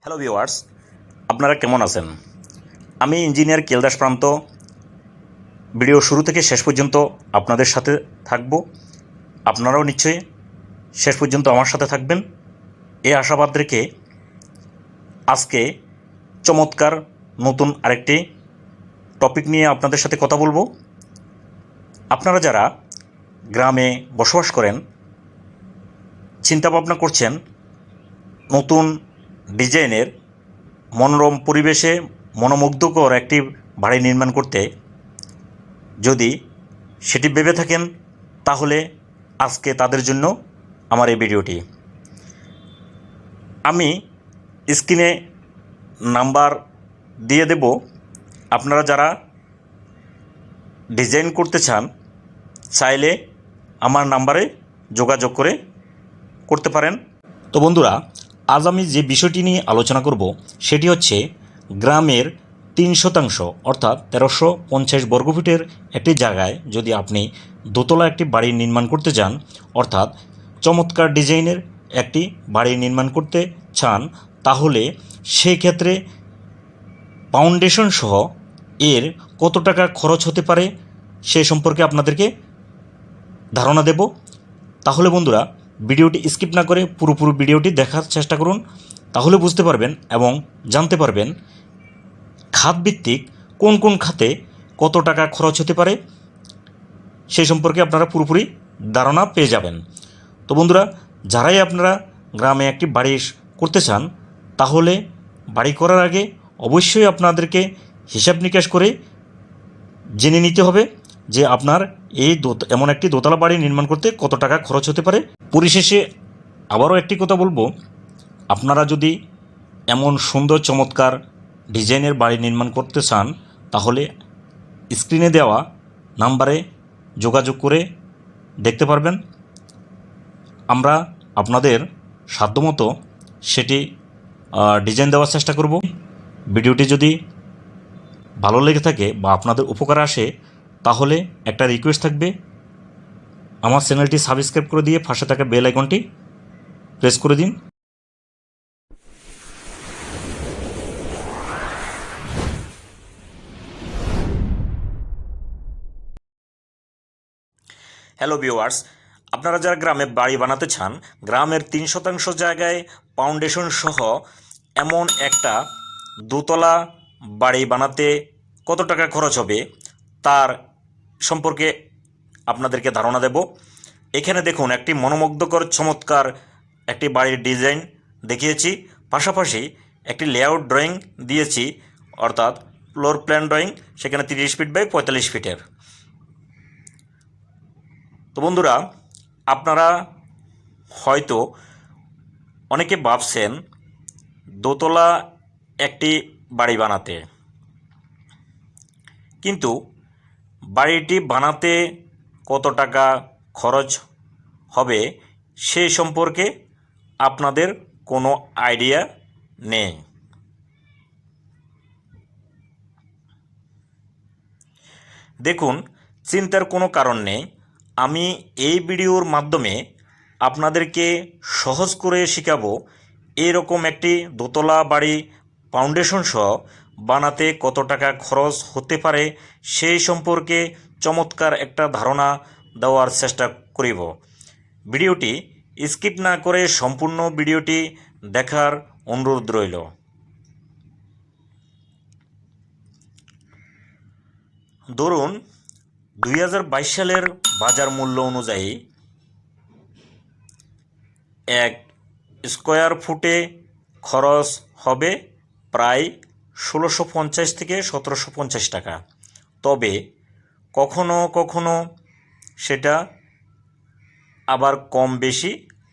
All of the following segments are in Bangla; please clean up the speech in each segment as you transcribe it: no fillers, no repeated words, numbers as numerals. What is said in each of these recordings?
হ্যালো ভিউয়ার্স, আপনারা কেমন আছেন? আমি ইঞ্জিনিয়ার কেলদাস প্রান্ত ভিডিও শুরু থেকে শেষ পর্যন্ত আপনাদের সাথে থাকব। আপনারাও নিশ্চয়ই শেষ পর্যন্ত আমার সাথে থাকবেন এই আশাবাদ রেখে আজকে চমৎকার নতুন আরেকটি টপিক নিয়ে আপনাদের সাথে কথা বলবো। আপনারা যারা গ্রামে বসবাস করেন, চিন্তাভাবনা করছেন নতুন ডিজাইনের মনোরম পরিবেশে মনোমুগ্ধকর একটি বাড়ি নির্মাণ করতে, যদি সেটি ভেবে থাকেন তাহলে আজকে তাদের জন্য আমার এই ভিডিওটি। আমি স্ক্রিনে নাম্বার দিয়ে দেব, আপনারা যারা ডিজাইন করতে চান চাইলে আমার নাম্বারে যোগাযোগ করতে পারেন। তো বন্ধুরা, আজ আমি যে বিষয়টি নিয়ে আলোচনা করব সেটি হচ্ছে গ্রামের 3% অর্থাৎ 1350 বর্গফুটের একটি জায়গায় যদি আপনি দোতলা একটি বাড়ি নির্মাণ করতে চান, অর্থাৎ চমৎকার ডিজাইনের একটি বাড়ি নির্মাণ করতে চান, তাহলে সেই ক্ষেত্রে ফাউন্ডেশন সহ এর কত টাকা খরচ হতে পারে সে সম্পর্কে আপনাদেরকে ধারণা দেব। তাহলে বন্ধুরা, ভিডিওটি স্কিপ না করে পুরোপুরি ভিডিওটি দেখার চেষ্টা করুন, তাহলে বুঝতে পারবেন এবং জানতে পারবেন খাতভিত্তিক কোন কোন খাতে কত টাকা খরচ হতে পারে সেই সম্পর্কে আপনারা পুরোপুরি ধারণা পেয়ে যাবেন। তো বন্ধুরা, যারাই আপনারা গ্রামে একটি বাড়ি করতে চান, তাহলে বাড়ি করার আগে অবশ্যই আপনাদেরকে হিসাব নিকাশ করে জেনে নিতে হবে যে আপনার এই এমন একটি দোতলা বাড়ি নির্মাণ করতে কত টাকা খরচ হতে পারে। পরিশেষে আবারও একটি কথা বলবো, আপনারা যদি এমন সুন্দর চমৎকার ডিজাইনের বাড়ি নির্মাণ করতে চান, তাহলে স্ক্রিনে দেওয়া নাম্বারে যোগাযোগ করে দেখতে পারবেন। আমরা আপনাদের সাধ্যমতো সেটি ডিজাইন দেওয়ার চেষ্টা করব। ভিডিওটি যদি ভালো লেগে থাকে বা আপনাদের উপকার আসে, তাহলে একটা রিকোয়েস্ট থাকবে, আমার চ্যানেলটি সাবস্ক্রাইব করে দিয়ে পাশে থাকা বেল আইকনটি প্রেস করে দিন। হ্যালো ভিউয়ার্স, আপনারা যারা গ্রামে বাড়ি বানাতে চান, গ্রামের 3% জায়গায় ফাউন্ডেশন সহ এমন একটা দোতলা বাড়ি বানাতে কত টাকা খরচ হবে তার সম্পর্কে আপনাদেরকে ধারণা দেব। এখানে দেখুন, একটি মনোমুগ্ধকর চমৎকার একটি বাড়ির ডিজাইন দেখিয়েছি, পাশাপাশি একটি লেআউট ড্রয়িং দিয়েছি, অর্থাৎ ফ্লোর প্ল্যান ড্রয়িং, সেখানে 30 ফিট বাই 45 ফিটের। তো বন্ধুরা, আপনারা হয়তো অনেকে ভাবছেন দোতলা একটি বাড়ি বানাতে, কিন্তু বাড়িটি বানাতে কত টাকা খরচ হবে সেই সম্পর্কে আপনাদের কোনো আইডিয়া নেই। দেখুন, চিন্তার কোনো কারণ নেই, আমি এই ভিডিওর মাধ্যমে আপনাদেরকে সহজ করে শেখাবো এরকম একটি দোতলা বাড়ি ফাউন্ডেশন সহ বানাতে কত টাকা খরচ হতে পারে সেই সম্পর্কে চমৎকার একটা ধারণা দেওয়ার চেষ্টা করিব। ভিডিওটি স্কিপ না করে সম্পূর্ণ ভিডিওটি দেখার অনুরোধ রইল। ধরুন 2022 সালের বাজার মূল্য অনুযায়ী 1 স্কোয়ার ফুটে খরচ হবে প্রায় 1650 থেকে 1750 টাকা। তবে কখনো কখনো সেটা আবার কম বেশি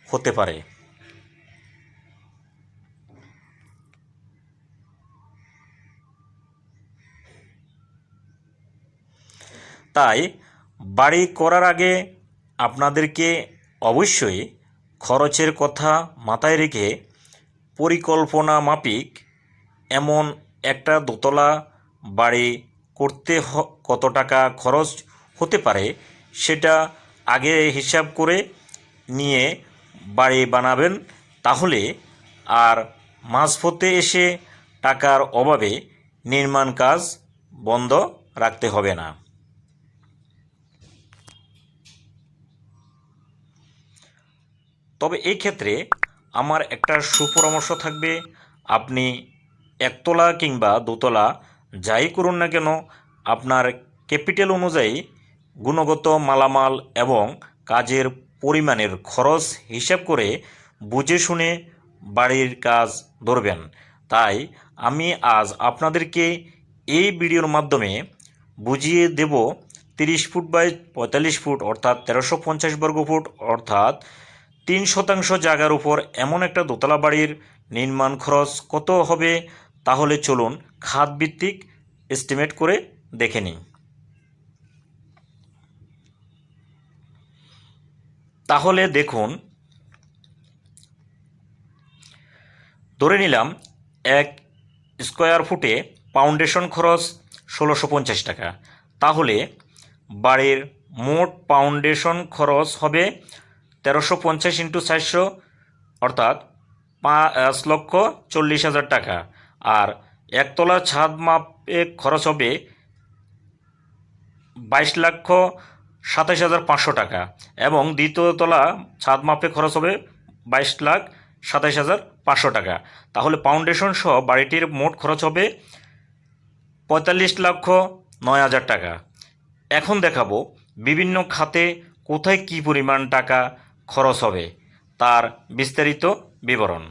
হতে পারে। তাই বাড়ি করার আগে আপনাদেরকে অবশ্যই খরচের কথা মাথায় রেখে পরিকল্পনা মাফিক এমন একটা দোতলা বাড়ি করতে কত টাকা খরচ হতে পারে সেটা আগে হিসাব করে নিয়ে বাড়ি বানাবেন, তাহলে আর মাঝপথে এসে টাকার অভাবে নির্মাণ কাজ বন্ধ রাখতে হবে না। তবে এই ক্ষেত্রে আমার একটা সুপরামর্শ থাকবে, আপনি একতলা কিংবা দোতলা যাই করুন না কেন, আপনার ক্যাপিটাল অনুযায়ী গুণগত মালামাল এবং কাজের পরিমাণের খরচ হিসাব করে বুঝে শুনে বাড়ির কাজ ধরবেন। তাই আমি আজ আপনাদেরকে এই ভিডিওর মাধ্যমে বুঝিয়ে দেব 30 ফুট বাই 45 ফুট অর্থাৎ 1350 বর্গফুট অর্থাৎ 3% জায়গার উপর এমন একটা দোতলা বাড়ির নির্মাণ খরচ কত হবে। তাহলে চলুন খাতভিত্তিক এস্টিমেট করে দেখে নিই। তাহলে দেখুন, ধরে নিলাম 1 স্কোয়ার ফুটে ফাউন্ডেশন খরচ 1650 টাকা। তাহলে বাড়ির মোট ফাউন্ডেশন খরচ হবে 1350 ইন্টু 400 অর্থাৎ 5,40,000 টাকা। আর একতলা ছাদ মাপে খরচ হবে 22,27,500 টাকা এবং দ্বিতীয় তলা ছাদ মাপে খরচ হবে 22,27,500 টাকা। তাহলে ফাউন্ডেশন সহ বাড়িটির মোট খরচ হবে 45,09,000 টাকা। এখন দেখাবো বিভিন্ন খাতে কোথায় কী পরিমাণ টাকা খরচ হবে তার বিস্তারিত বিবরণ।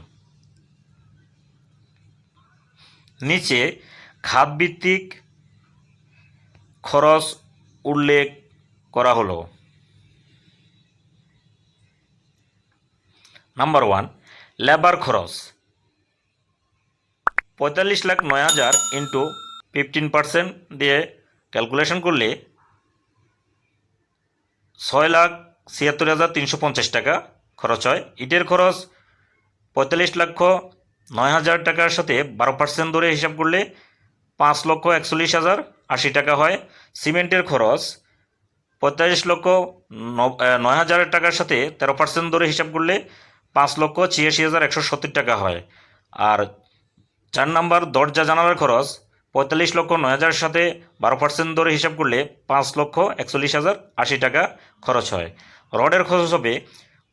নিচে খাতভিত্তিক খরচ উল্লেখ করা হলো। নাম্বার 1, লেবার খরচ 45,09,000 ইন্টু 15% দিয়ে ক্যালকুলেশন করলে 6,76,350 টাকা খরচ হয়। ইটের খরচ 45,09,000 টাকার সাথে 12% ধরে হিসাব করলে 5,41,080 টাকা হয়। সিমেন্টের খরচ 45,09,000 টাকার সাথে 13% ধরে হিসাব করলে 5,86,170 টাকা হয়। আর 4 নাম্বার দরজা জানালার খরচ 45,09,000 সাথে 12% ধরে হিসাব করলে 5,41,080 টাকা খরচ হয়। রডের খরচ হবে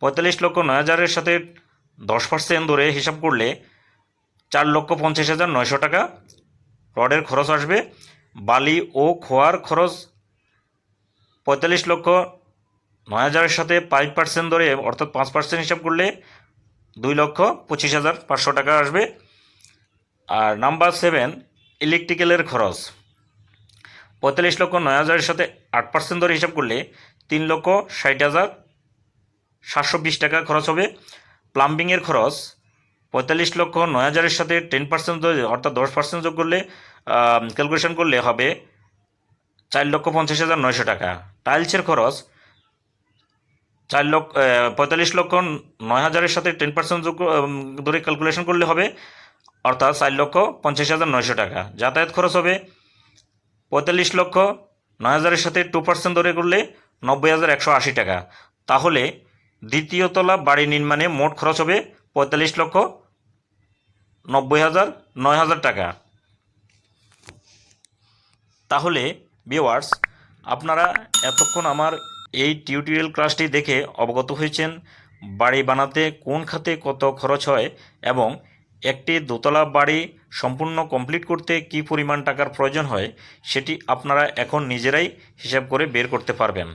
45,09,000 সাথে 10% ধরে হিসাব করলে 4,50,900 টাকা রডের খরচ আসবে। বালি ও খোয়ার খরচ 45,09,000 সাথে 5% ধরে অর্থাৎ 5% হিসাব করলে 2,25,500 টাকা আসবে। আর নাম্বার 7, ইলেকট্রিক্যালের খরচ 45,09,000 সাথে 8% ধরে হিসাব করলে 3,60,720 টাকা খরচ হবে। প্লাম্বিংয়ের খরচ 45,09,000 সাথে 10% ধরে অর্থাৎ 10% যোগ করলে ক্যালকুলেশন করলে হবে 4,50,900 টাকা। টাইলসের খরচ 45,09,000 সাথে 10% যোগ ধরে ক্যালকুলেশন করলে হবে অর্থাৎ 4,50,900 টাকা। যাতায়াত খরচ হবে 45,09,000 সাথে 2% ধরে করলে 90,180 টাকা। তাহলে দ্বিতীয় তলা বাড়ি নির্মাণে মোট খরচ হবে 45,90,000 টাকা। তাহলে ভিউয়ার্স, আপনারা এতক্ষণ আমার এই টিউটোরিয়াল ক্লাসটি দেখে অবগত হয়েছেন বাড়ি বানাতে কোন খাতে কত খরচ হয় এবং একটি দোতলা বাড়ি সম্পূর্ণ কমপ্লিট করতে কী পরিমাণ টাকার প্রয়োজন হয় সেটি আপনারা এখন নিজেরাই হিসাব করে বের করতে পারবেন।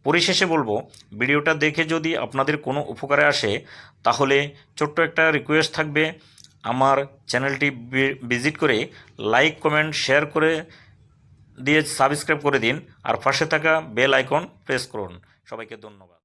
পরিশেষে বলবো, ভিডিওটা দেখে যদি আপনাদের কোনো উপকারে আসে তাহলে ছোট্ট একটা রিকোয়েস্ট থাকবে, আমার চ্যানেলটি ভিজিট করে লাইক কমেন্ট শেয়ার করে দিয়ে সাবস্ক্রাইব করে দিন আর পাশে থাকা বেল আইকন প্রেস করুন। সবাইকে ধন্যবাদ।